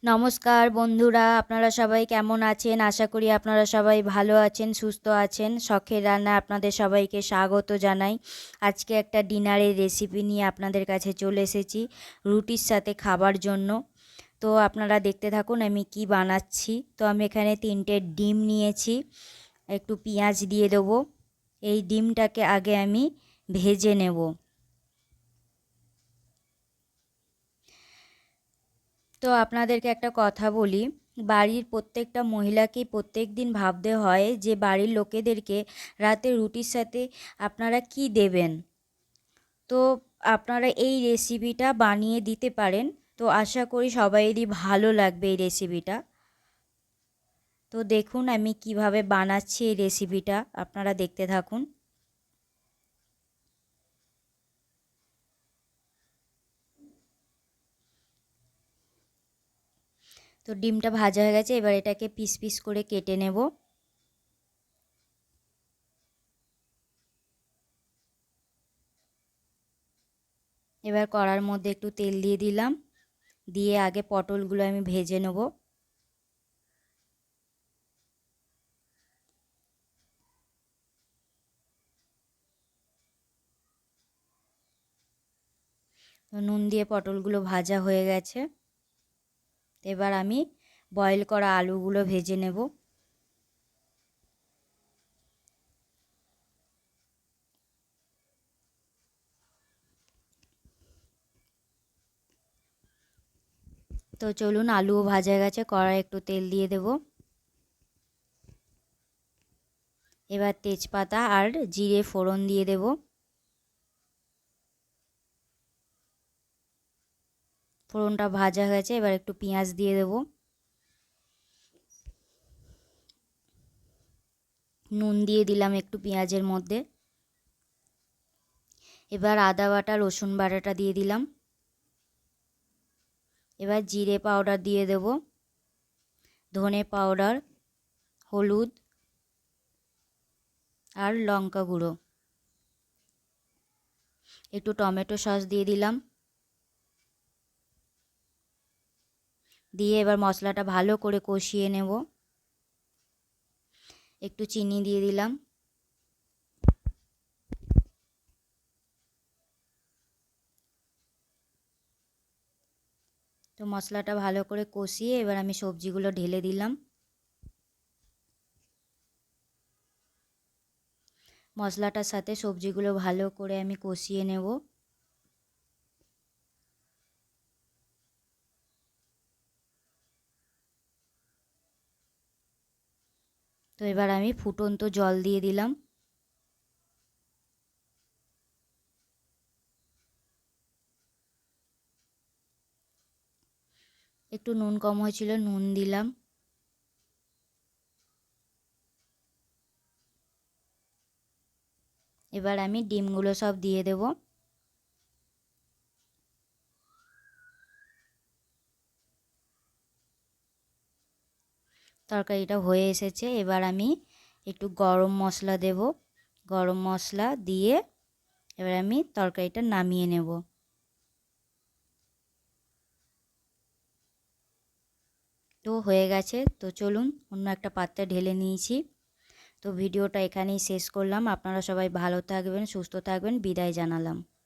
নমস্কার বন্ধুরা, আপনারা সবাই কেমন আছেন? আশা করি আপনারা সবাই ভালো আছেন, সুস্থ আছেন। শখের রান্না আপনাদের সবাইকে স্বাগত জানাই। আজকে একটা ডিনারের রেসিপি নিয়ে আপনাদের কাছে চলে এসেছি রুটির সাথে খাবার জন্য। তো আপনারা দেখতে থাকুন আমি কি বানাচ্ছি। তো আমি এখানে 3টে ডিম নিয়েছি, একটু পেঁয়াজ দিয়ে দেবো। এই ডিমটাকে আগে আমি ভেজে নেব। তো আপনাদেরকে একটা কথা বলি, বাড়ির প্রত্যেকটা মহিলাকেই প্রত্যেক দিন ভাবতে হয় যে বাড়ির লোকেদেরকে রাতে রুটির সাথে আপনারা কি দেবেন। তো আপনারা এই রেসিপিটা বানিয়ে দিতে পারেন। তো আশা করি সবাইয়েরই ভালো লাগবে এই রেসিপিটা। তো দেখুন আমি কিভাবে বানাচ্ছি এই রেসিপিটা, আপনারা দেখতে থাকুন। তো ডিমটা ভাজা হয়ে গেছে, এবার এটাকে পিস পিস করে কেটে নেব। এবার কড়ার মধ্যে একটু তেল দিয়ে দিলাম, দিয়ে আগে পটলগুলো আমি ভেজে নেব। নুন দিয়ে পটলগুলো ভাজা হয়ে গেছে, এবার আমি বয়েল করা আলুগুলো ভেজে নেব। তো চলুন, আলুও ভাজা গেছে, কড়াই একটু তেল দিয়ে দেব। এবার তেজপাতা আর জিরে ফোড়ন দিয়ে দেব। ফোড়নটা ভাজা হয়েছে, এবার একটু পেঁয়াজ দিয়ে দেব। নুন দিয়ে দিলাম একটু পেঁয়াজের মধ্যে। এবার আদা বাটা রসুন বাটাটা দিয়ে দিলাম। এবার জিরে পাউডার দিয়ে দেব, ধনে পাউডার, হলুদ আর লঙ্কা গুঁড়ো, একটু টমেটো সস দিয়ে দিলাম। দিয়ে এবার মশলাটা ভালো করে কষিয়ে নেব। একটু চিনি দিয়ে দিলাম। তো মশলাটা ভালো করে কষিয়ে এবার আমি সবজিগুলো ঢেলে দিলাম। মশলাটার সাথে সবজিগুলো ভালো করে আমি কষিয়ে নেব। তো এবার আমি ফুটন্ত জল দিয়ে দিলাম। একটু নুন কম হয়েছিল, নুন দিলাম। এবার আমি ডিমগুলো সব দিয়ে দেব। তরকারিটা হয়ে এসেছে, এবার আমি একটু গরম মশলা দেব। গরম মশলা দিয়ে এবার আমি তরকারিটা নামিয়ে নেব। তো হয়ে গেছে, তো চলুন অন্য একটা পাত্রে ঢেলে নিয়েছি। তো ভিডিওটা এখানেই শেষ করলাম। আপনারা সবাই ভালো থাকবেন, সুস্থ থাকবেন, বিদায় জানালাম।